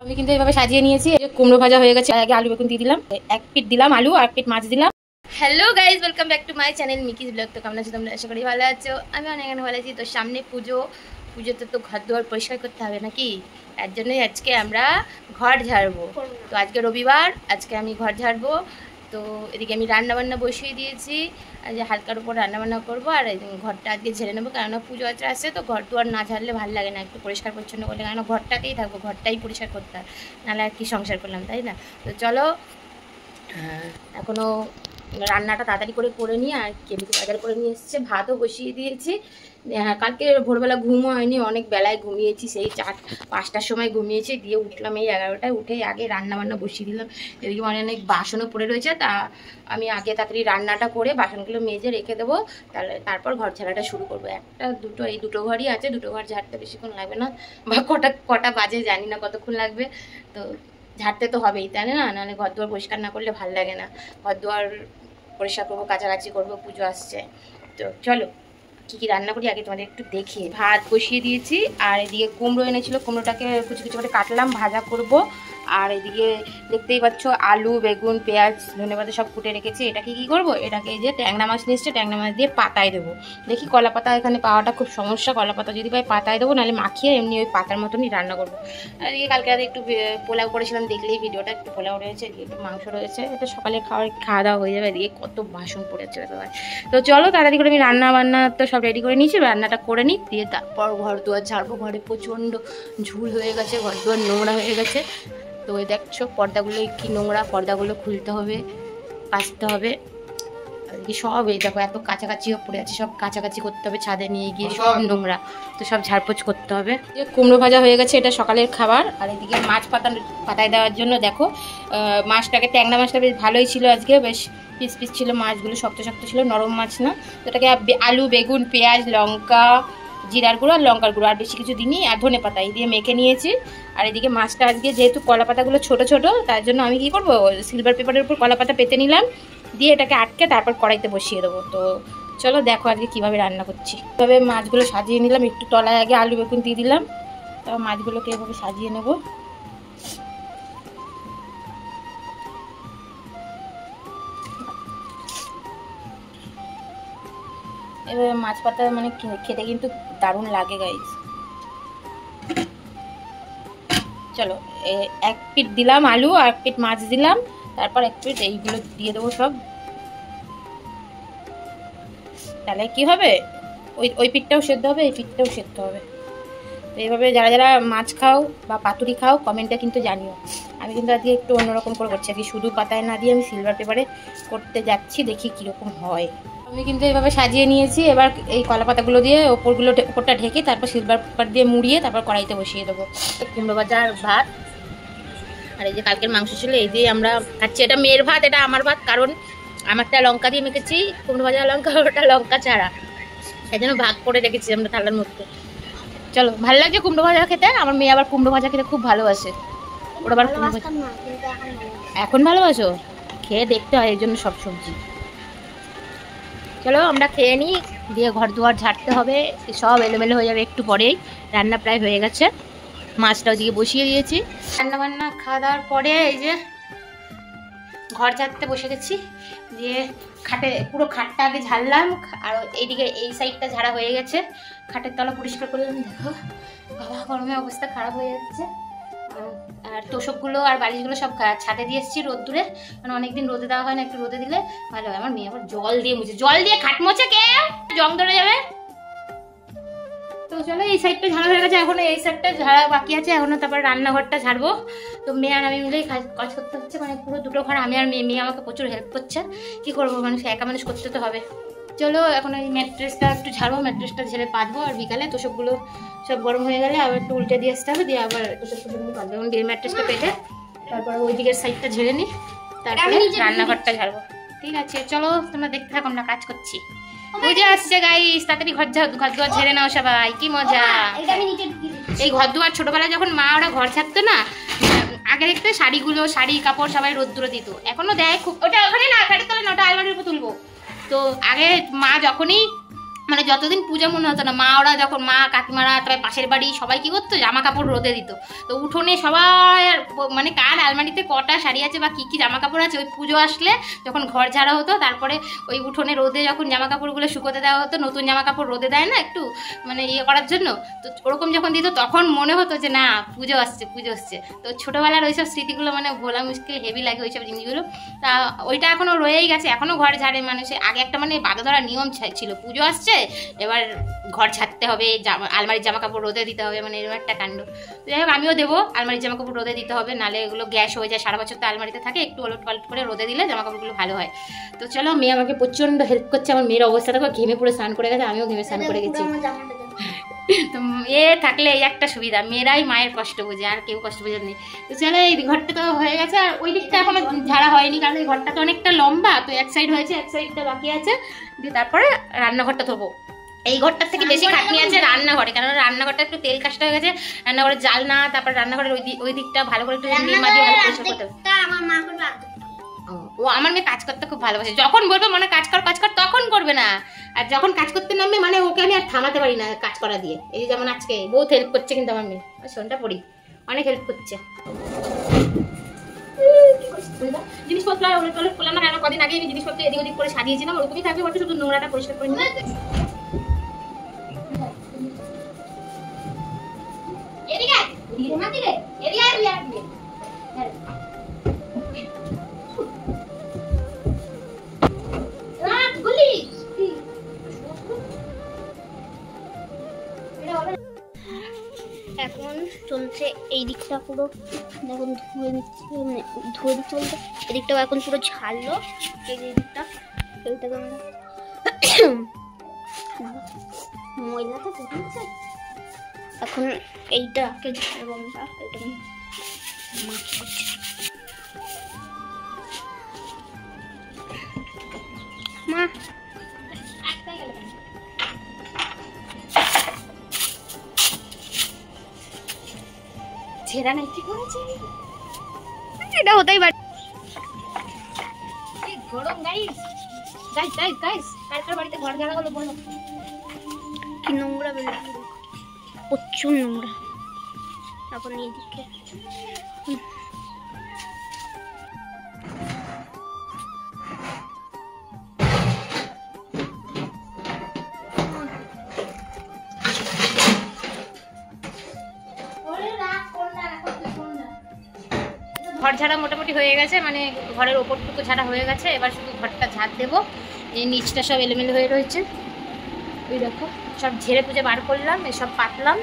আমি কিন্তু এইভাবে সাজিয়ে নিয়েছি। কুমড়ো ভাজা হয়ে গেছে, আগে আলু বেগুন দিয়ে দিলাম, এক পিট দিলাম আলু আর পিট মাছ দিলাম। Hello guys, welcome back to my channel Miki's vlog. তো কেমন আছো তোমরা? আশা করি ভালো আছো। আমি অনেক ভালো আছি। তো সামনে পুজোতে তো ঘর দুয়ার পরিষ্কার করতে হবে নাকি, তার জন্যই আজকে আমরা ঘর ঝাড়বো। তো আজকে রবিবার, আজকে আমি ঘর ঝাড়বো। তো এদিকে আমি রান্নাবান্না বসিয়ে দিয়েছি, আর যে হালকার উপর রান্নাবান্না করবো, আর ঘরটা আজকে ঝেড়ে নেবো। কেননা পুজো আচার আসছে, তো ঘর দুয়ার না ঝাড়লে ভালো লাগে না, একটু পরিষ্কার পরিচ্ছন্ন করলে। কেননা ঘরটাতেই থাকবো, ঘরটাই পরিষ্কার করতে হয়, নাহলে আর কি সংসার করলাম, তাই না? তো চলো এখনও রান্নাটা তাড়াতাড়ি করে নিই। আর কেমিকে বাজার করে নিয়ে এসেছে, ভাতও বসিয়ে দিয়েছি। কালকে ভোরবেলা ঘুমও হয়নি, অনেক বেলায় ঘুমিয়েছি, সেই 4-5টার সময় ঘুমিয়েছি, দিয়ে উঠলাম এই 11টায়। উঠেই আগে রান্নাবান্না বসিয়ে দিলাম। এদিকে অনেক বাসনও পড়ে রয়েছে, তা আমি আগে তাড়াতাড়ি রান্নাটা করে বাসনগুলো মেজে রেখে দেবো, তারপর ঘর ঝাড়াটা শুরু করবো। এই দুটো ঘরই আছে, দুটো ঘর ঝাড়তে বেশিক্ষণ লাগবে না, বা কটা বাজে জানি না কতক্ষণ লাগবে। তো ঝাড়তে তো হবেই, তাই না? নাহলে ঘর দুয়ার পরিষ্কার না করলে ভালো লাগে না। ঘর দুয়ার পরিষ্কার করবো, কাছাকাছি করবো, পুজো আসছে। তো চলো কী রান্না করি আগে তোমাদের একটু দেখি। ভাত বসিয়ে দিয়েছি, আর এদিকে কুমড়ো এনেছিল, কুমড়োটাকে কুচি কুচি করে কাটলাম, ভাজা করব। আর এদিকে দেখতেই পাচ্ছ আলু, বেগুন, পেঁয়াজ, ধনেপাতা সব কুটে রেখেছি। এটাকে কী করবো, এটাকে এই যে ট্যাংরা মাছ নিয়ে এসছে, ট্যাংরা মাছ দিয়ে পাতায় দেবো। দেখি কলা পাতা এখানে পাওয়াটা খুব সমস্যা, কলা পাতা যদি পাই পাতায় দেবো, নাহলে মাখিয়ে এমনি ওই পাতার মতনই রান্না করবো। আর এদিকে কালকে রাতে একটু পোলাও করেছিলাম, দেখলেই ভিডিওটা, একটু পোলাও রয়েছে, এদিকে একটু মাংস রয়েছে। এটা সকালে খাওয়া দাওয়া হয়ে যাবে। এদিকে কত বাসন পড়েছে সবাই। তো চলো তাড়াতাড়ি করে আমি রান্না বান্না তো সব রেডি করে নিয়েছি, রান্নাটা করে নিই, দিয়ে তারপর ঘর দুয়ার ঝাড়বো। ঘরে প্রচণ্ড ঝুল হয়ে গেছে, ঘর দুয়ার নোংরা হয়ে গেছে। তো ওই দেখছো পর্দাগুলো কি নোংরা, পর্দাগুলো খুলতে হবে, কাচতে হবে। এদিকে সব এই দেখো এত কাছাকাছিও পড়ে আছে, সব কাছাকাছি করতে হবে, ছাদে নিয়ে গিয়ে সব নোংরা, তো সব ঝাড়পোছ করতে হবে। কুমড়ো ভাজা হয়ে গেছে, এটা সকালের খাবার। আর এদিকে মাছ পাতায় দেওয়ার জন্য দেখো মাছটাকে, ট্যাংরা মাছটা বেশ ভালোই ছিল আজকে, বেশ পিস পিস ছিল মাছগুলো, শক্ত শক্ত ছিল, নরম মাছ না। তো এটাকে আলু, বেগুন, পেঁয়াজ, লঙ্কা, জিরার গুঁড়ো আর লঙ্কার গুঁড়ো, আর বেশি কিছু দিনই, আর ধনে পাতা এই দিয়ে মেখে নিয়েছি। আর এদিকে মাছটা আজকে যেহেতু কলা পাতাগুলো ছোটো ছোটো, তার জন্য আমি কী করবো, সিলভার পেপারের উপর কলা পাতা পেতে নিলাম, দিয়ে এটাকে আটকে তারপর কড়াইতে বসিয়ে দেবো। তো চলো দেখো আজকে কীভাবে রান্না করছি। এভাবে মাছগুলো সাজিয়ে নিলাম, একটু তলায় আগে আলু বেগুন দিয়ে দিলাম, তারপর মাছগুলোকে এভাবে সাজিয়ে নেবো। এবার মাছ পাতা মানে খেতে কিন্তু দারুণ লাগে গাইস। চলো এক পিট দিলাম আলু, আর এক পিট মাছ দিলাম, তারপর এক পিট এইগুলো দিয়ে দেবো সব। তাহলে কি হবে, ওই পিঠটাও সেদ্ধ হবে, এই পিঠটাও সেদ্ধ হবে। তো এইভাবে যারা যারা মাছ খাও বা পাতুরি খাও কমেন্টে কিন্তু জানিও। আমি কিন্তু আজকে একটু অন্যরকম করে করছি, আজকে শুধু পাতায় না দিয়ে আমি সিলভার পেপারে করতে যাচ্ছি, দেখি কীরকম হয়। আমি কিন্তু এইভাবে সাজিয়ে নিয়েছি। এবার এই কলা পাতাগুলো দিয়ে ওপরটা ঢেকে, তারপর সিলভার পেপার দিয়ে মুড়িয়ে তারপর কড়াইতে বসিয়ে দেবো। কুমড়ো ভাজা আর ভাত, আর এই যে কালকের মাংস ছিল, এই দিয়ে আমরা খাচ্ছি। এটা মেয়ের ভাত, এটা আমার ভাত, কারণ আমারটা লঙ্কা দিয়ে মেখেছি কুমড়ো ভাজা লঙ্কা, ওটা লঙ্কা ছাড়া, এই জন্য ভাগ করে রেখেছি আমরা থালার মধ্যে। চলো, ভালো লাগছে কুমড়ো ভাজা খেতে। আমার মেয়ে আবার কুমড়ো ভাজা খেতে খুব ভালোবাসে। ওরা আবার এখন ভালোবাসো, খেয়ে দেখতে হয় এই জন্য সব সবজি। চলো আমরা খেয়ে নিই, দিয়ে ঘর দুয়ার ঝাড়তে হবে, সব এলোমেলো হয়ে যাবে একটু পরেই। রান্না প্রায় হয়ে গেছে, মাছটাও দিয়ে বসিয়ে দিয়েছি। রান্না বান্না খাওয়া দাওয়ার পরে এই যে ঘর ঝাড়তে বসে গেছি, দিয়ে পুরো খাটটা আগে ঝাড়লাম, আর এইদিকে এই সাইডটা ঝাড়া হয়ে গেছে, খাটের তলা পরিষ্কার করলাম। দেখো বাবা, গরমে অবস্থা খারাপ হয়ে যাচ্ছে। আর তোষকগুলো আর বালিশগুলো সব ছাদে দিয়ে এসেছি রোদ্দুরে, মানে অনেকদিন রোদে দেওয়া হয় না, একটু রোদে দিলে ভালো হয়। আমার মেয়ে আবার জল দিয়ে খাট মোছে, কে জং ধরে যাবে। তো চলো এই সাইডটা ঝাড়া হয়ে গেছে, এখনো এই সাইডটা ঝাড়া বাকি আছে, এখনো তারপর রান্নাঘরটা ঝাড়বো। তো মেয়ে আর আমি মিলেই কাজ করতে হচ্ছে, মানে পুরো দুটো ঘর আমি আর মেয়ে আমাকে প্রচুর হেল্প করছে। কি করবো, মানুষ একা মানুষ করতে তো হবে। চলো এখন এই ম্যাট্রেসটা একটু ঝাড়বো, ম্যাট্রেসটা ঝেড়ে পাতবো, আর বিকালে তোষকগুলো সব গরম হয়ে গেলে আবার একটু উল্টে দিয়ে আসতে হবে, দিয়ে আবার তোষকগুলো পাতবো। এবং দিয়ে ম্যাট্রেসটা পেটে তারপরে ওই দিকের সাইডটা ঝেড়ে নিই, তারপরে রান্নাঘরটা ঝাড়বো। ঠিক আছে চলো তোমরা দেখতে থাকো, আমরা কাজ করছি। বুঝে আসছে গাইস, তাড়াতাড়ি ঘর দুয়ার ঝেড়ে নাও সবাই, কি মজা। এই ঘর দুয়ার ছোটবেলায় যখন মা ওরা ঘর ছাড়তো না, আগে দেখতে শাড়ি কাপড় সবাই রোদ্দুরে দিত, এখনো দেয় খুব। ওটা ওখানে না, খাটের তলে না, ওটা আলমারির উপর তুলবো। তো আগে মা যখনই মানে যতদিন পুজো মনে হতো না, মা ওরা যখন মা কাকিমারা তবে পাশের বাড়ি সবাই কী করতো, জামা কাপড় রোদে দিত। তো উঠোনে সবাই মানে কার আলমারিতে কটা শাড়ি আছে বা কী কী জামা কাপড় আছে, ওই পুজো আসলে যখন ঘর ঝাড়া হতো তারপরে ওই উঠোনে রোদে যখন জামা কাপড়গুলো শুকোতে দেওয়া হতো, নতুন জামা কাপড় রোদে দেয় না একটু মানে ইয়ে করার জন্য, তো ওরকম যখন দিত তখন মনে হতো যে না পুজো আসছে পুজো আসছে। তো ছোটোবেলার ওইসব স্মৃতিগুলো মানে ভোলা মুশকিল, হেভি লাগে ওইসব জিনিসগুলো। তা ওইটা এখনও রয়েই গেছে, এখনও ঘর ঝাড়ে মানুষে। আগে একটা মানে বাঁধা ধরা নিয়ম ছিল, পুজো আসছে এবার ঘর ছাড়তে হবে, আলমারির জামা কাপড় রোদে দিতে হবে, মানে এরকম একটা কাণ্ড। তো যাই হোক আমিও দেবো, আলমারির জামা কাপড় রোদে দিতে হবে, নাহলে এগুলো গ্যাস হয়ে যায়, সারা বছর তো আলমারিতে থাকে, একটু ওলট পালট করে রোদে দিলে জামা কাপড়গুলো ভালো হয়। তো চলো, মেয়ে আমাকে প্রচণ্ড হেল্প করছে, আমার মেয়ের অবস্থাটা ঘেমে পুরো স্নান করে গেছে, আমিও ঘেমে স্নান করে গেছি। তো এ থাকলে এই একটা সুবিধা, মেয়েরাই মায়ের কষ্ট বোঝে, আর কেউ কষ্ট বোঝার নেই। তো চলো, এই ঘরটা তো হয়ে গেছে, আর ওই দিকটা এখনো ঝাড়া হয়নি, কারণ এই ঘরটা তো অনেকটা লম্বা, তো এক সাইড হয়েছে, এক সাইডটা বাকি আছে। দিয়ে তারপরে রান্নাঘরটা ধোবো। এই ঘরটার থেকে বেশি খাটনি আছে রান্নাঘরে, কারণ রান্নাঘরটা একটু তেল কাজটা হয়ে গেছে, রান্নাঘরের জালনা, তারপর রান্নাঘরের ওই দিকটা ভালো করে একটু নিমা দিয়ে ভালো পরিষ্কার করতে হবে। ও আমার মেয়ে কাজ করতে খুব ভালোবাসে, যখন বলবে মনে কাজ কর তখন করবে না, আর যখন কাজ করতে নামবে মানে ওকে আমি আর থামাতে পারি না কাজ করা দিয়ে। এই যেমন আজকে বহুত হেল্প করছে কিন্তু আমার মেয়ে, শোনটা পড়ি অনেক হেল্প করছে। জিনিসপত্র করলাম না, কারণ কদিন আগে আমি জিনিসপত্র এদিক ওদিক করে সাজিয়েছিলাম, ওরকমই থাকবে, বলতে শুধু নোংরাটা পরিষ্কার করে নিলাম। এখন চলছে এই দিকটা পুরো, এখন ধুয়ে নিচ্ছে, ধুয়ে দিচ্ছে বলতে এদিকটাও এখন পুরো ঝাড়লো, এই দিকটা এইটাকে আমরা ময়লাটা ধুয়েছে। এখন এইটাকে ঝাড়বো আমরা, এইটাকে মা ছেঁড়া নাই কি করেছে, এটা হতেই পারে। গরম গাইস গাইস গাইস গাইস, কার বাড়িতে ঘর ঝাড়া হলো বলো? কি নোংরা বেরোচ্ছে, প্রচুর নোংরা। এখন এইদিকে ঘর ঝাড়া মোটামুটি হয়ে গেছে, মানে ঘরের ওপরটুকু ঝাড়া হয়ে গেছে, এবার শুধু ঘরটা ঝাড় দেবো। এই নিচটা সব এলোমেলো হয়ে রয়েছে, ওই দেখো সব ঝেড়ে পুজো বার করলাম, এসব পাতলাম।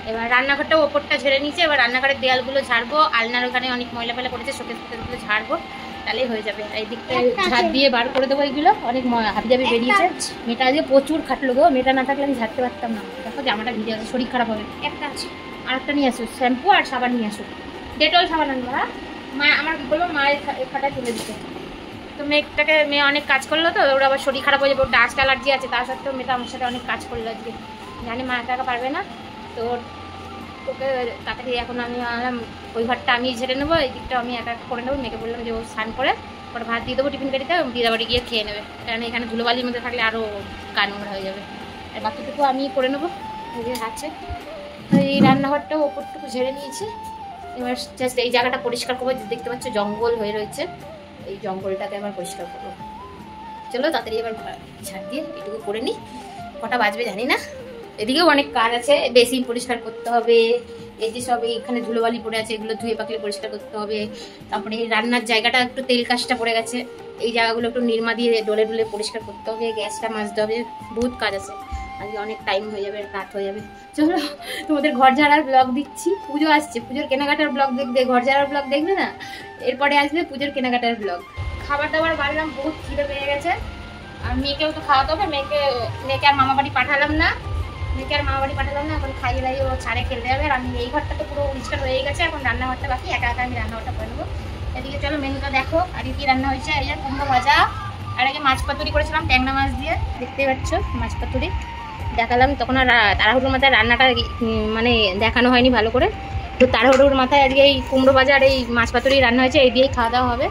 এবার রান্নাঘরটাও ওপরটা ঝেড়ে নিয়েছে, এবার রান্নাঘরের দেয়ালগুলো ঝাড়বো, আলনার ওখানে অনেক ময়লা ফেলা পড়েছে, শোকেস ফোকেসগুলো ঝাড়বো, তাহলেই হয়ে যাবে। এই দিকটা ঝাড় দিয়ে বার করে দেবো, এইগুলো অনেক হাবিজাবি বেরিয়েছে। মেয়েটা আজকে প্রচুর খাটলো গো, মেয়েটা না থাকলে আমি ঝাড়তে পারতাম না। দেখো জামাটা ভিজে আছে, শরীর খারাপ হবে। একটা আছে, আর একটা নিয়ে আসো, শ্যাম্পু আর সাবান নিয়ে আসো, ডেটল সাবান আনবো। হ্যাঁ মা আমার বলবো মায়ের খাটায় তুলে দিতে। তো মেয়ে অনেক কাজ করলো, তো ওর আবার শরীর খারাপ হয়ে যাবে, ওর ডাস্ট অ্যালার্জি আছে, তার সত্ত্বেও মেয়েটা আমার সাথে অনেক কাজ করলো আজকে, জানি মা একা একা পারবে না। তো ওকে তাড়াতাড়ি এখন আমি ওই ঘরটা আমি ঝেড়ে নেবো, এই দিকটা আমি একা করে নেবো। মেয়েকে বললাম যে ও স্নান করে ওটা ভাত দিয়ে দেবো টিফিন গাড়িতে, দিদা বাড়ি গিয়ে খেয়ে নেবে, কারণ এখানে ধুলোবালির মধ্যে থাকলে আরও গা নোংরা হয়ে যাবে। আর বাকিটুকু আমি করে নেবো, ওই যে আছে। তো এই রান্নাঘরটাও ওপরটুকু ঝেড়ে নিয়েছি, এবার জাস্ট এই জায়গাটা পরিষ্কার করবো। দেখতে পাচ্ছ জঙ্গল হয়ে রয়েছে, এই জঙ্গলটাকে এবার পরিষ্কার করবো। চলো তাড়াতাড়ি এবার ঝাড় দিয়ে এটুকু করে নিই, কটা বাজবে জানি না। এদিকেও অনেক কাজ আছে, বেসিন পরিষ্কার করতে হবে, এই যে সব এইখানে ধুলোবালি পড়ে আছে এগুলো ধুয়ে পাকলে পরিষ্কার করতে হবে। তারপরে এই রান্নার জায়গাটা একটু তেল কাজটা পড়ে গেছে, এই জায়গাগুলো একটু নির্মা দিয়ে ডলে ডলে পরিষ্কার করতে হবে, গ্যাসটা মাজতে হবে, বহুত কাজ আছে। আজকে অনেক টাইম হয়ে যাবে, রাত হয়ে যাবে। চলো তোমাদের ঘর ঝাড়ার ব্লগ দিচ্ছি, পুজো আসছে, পুজোর কেনাকাটার ব্লগ দেখবে, ঘর ঝাড়ার ব্লগ দেখবে না, এরপরে আসবে পুজোর কেনাকাটার ব্লগ। খাবার দাবার বাড়লাম, বহুত খিদে পেয়ে গেছে, আর মেয়েকেও তো খাওয়াতে হবে। মেয়েকে আর মামা বাড়ি পাঠালাম না, এখন খাইয়ে দাইয়ে ও ছাড়ে খেলতে যাবে। আর আমি এই ঘরটা তো পুরো পরিষ্কার হয়ে গেছে, এখন রান্নাঘরটা বাকি, একা একা আমি রান্নাঘরটা করে নেবো। এদিকে চলো মেনুটা দেখো, আর কি রান্না হয়েছে। এই যে কুমড়ো ভাজা, আর আগে মাছ পাতুরি করেছিলাম ট্যাংরা মাছ দিয়ে, দেখতেই পাচ্ছ মাছ পাতুরি দেখালাম। তখন আর তাড়াহুড়োর মাথায় রান্নাটা মানে দেখানো হয়নি ভালো করে, তো তাড়াহুড়োর মাথায় আজকে এই কুমড়ো ভাজা আর এই মাছ পাতুরি রান্না হয়েছে, এই দিয়েই খাওয়া দাওয়া হবে।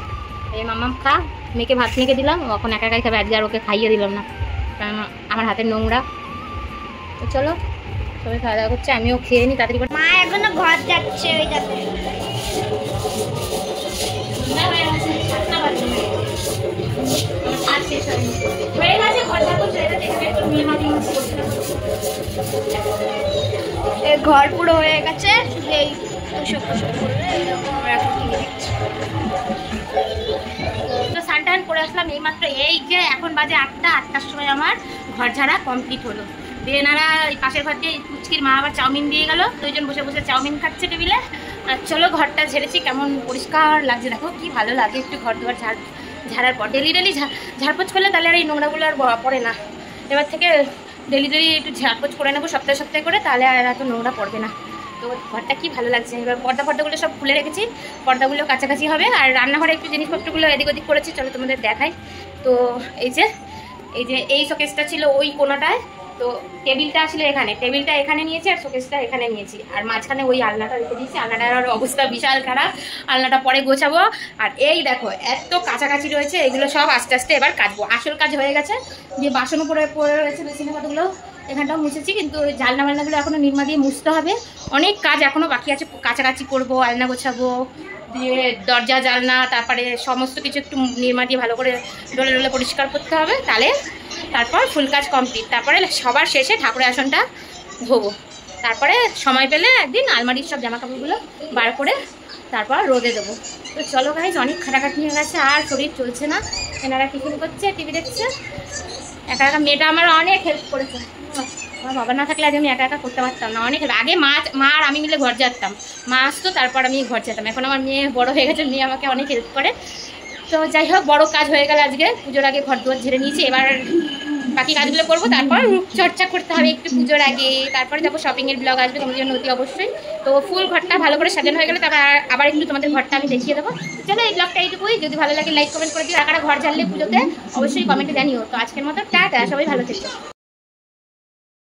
এই মাম্মাম খা, মেয়েকে ভাত মেখে দিলাম, এখন একা একাই খাবে, আজকে আর ওকে খাইয়ে দিলাম না। কারণ আমার হাতে নোংরা। তো চলো সবাই খাওয়া দাওয়া করছে, আমিও খেয়ে নিই তাড়াতাড়ি করে। মা এখনো ঘর যাচ্ছে ওই যাচ্ছে। ঘর পুরো হয়ে গেছে, এই তো স্নান করে আসলাম এইমাত্র, এই যে এখন বাজে 8টার সময় আমার ঘর ঝাড়া কমপ্লিট হলো। দিয়ে এনারা এই পাশের ঘর দিয়ে পুচকির মা আবার চাউমিন দিয়ে গেল, দুইজন বসে বসে চাউমিন খাচ্ছে টেবিলে। আর চলো ঘরটা ঝেড়েছি, কেমন পরিষ্কার লাগছে দেখো, কি ভালো লাগে একটু ঘর দুয়ার ঝাড়ার পর। ডেলি ডেলি ঝাড়পোছ করলে তাহলে আর এই নোংরাগুলো আর পড়ে না। এবার থেকে ডেলি ডেলি একটু ঝাড়পোছ করে নেবো সপ্তাহে সপ্তাহে করে, তাহলে আর এত নোংরা পড়বে না। তো ঘরটা কি ভালো লাগছে। এবার পর্দাগুলো সব খুলে রেখেছি, পর্দাগুলো কাছাকাছি হবে। আর রান্নাঘরে একটু জিনিসপত্রগুলো এদিক ওদিক করেছি, চলো তোমাদের দেখাই। তো এই যে এই শোকেসটা ছিল ওই কোনাটায়, তো টেবিলটা আসলে এখানে, টেবিলটা এখানে নিয়েছি আর শোকেসটা এখানে নিয়েছি, আর মাঝখানে ওই আলনাটা রেখে দিয়েছি। আলনাটার অবস্থা বিশাল খারাপ, আলনাটা পরে গোছাবো। আর এই দেখো এত কাছাকাছি রয়েছে, এগুলো সব আস্তে আস্তে এবার কাটবো। আসল কাজ হয়ে গেছে, যে বাসনও পড়ে রয়েছে বেসিনে কতগুলো, এখানটাও মুছেছি, কিন্তু জালনা মালনাগুলো এখনো নির্মা দিয়ে মুছতে হবে। অনেক কাজ এখনো বাকি আছে, কাছাকাছি করবো, আলনা গোছাবো, দিয়ে দরজা জালনা, তারপরে সমস্ত কিছু একটু নির্মা দিয়ে ভালো করে ডলে ডলে পরিষ্কার করতে হবে। তারপর ফুল কাজ কমপ্লিট। তারপরে সবার শেষে ঠাকুরের আসনটা ধোবো। তারপরে সময় পেলে একদিন আলমারির সব জামা কাপড়গুলো বার করে তারপর রোদে দেবো। তো চলো গাইজ, অনেক খাটাখাটনি হয়ে গেছে, আর শরীর চলছে না। এনারা টিফিন করছে, টিভি দেখছে। একা একা মেয়েটা আমার অনেক হেল্প করেছে। আমার বাবা না থাকলে আজ আমি একা একা করতে পারতাম না, অনেক হেল্প। আগে মা আর আমি মিলে ঘর যেতাম, মা আসতো তারপর আমি ঘর যেতাম। এখন আমার মেয়ে বড় হয়ে গেছে, মেয়ে আমাকে অনেক হেল্প করে। তো যাই হোক, বড় কাজ হয়ে গেল আজকে। পুজোর আগে ঘর দুয়ার ঝেড়ে নিয়েছি, এবার বাকি কাজগুলো করবো। তারপর রূপচর্চা করতে হবে একটু পুজোর আগে। তারপরে যাবো, শপিংয়ের ব্লগ আসবে তোমাদের জন্য অতি অবশ্যই। তো ফুল ঘরটা ভালো করে সাজানো হয়ে গেলে তারপর আবার একটু তোমাদের ঘরটা আমি দেখিয়ে দেবো। চলো এই ব্লগটা এইটুকুই। যদি ভালো লাগে লাইক কমেন্ট করে দিও। আর কারা ঘর ঝাড়লে পুজোতে অবশ্যই কমেন্টে জানিও। তো আজকের মতো টাটা, সবাই ভালো থেকো।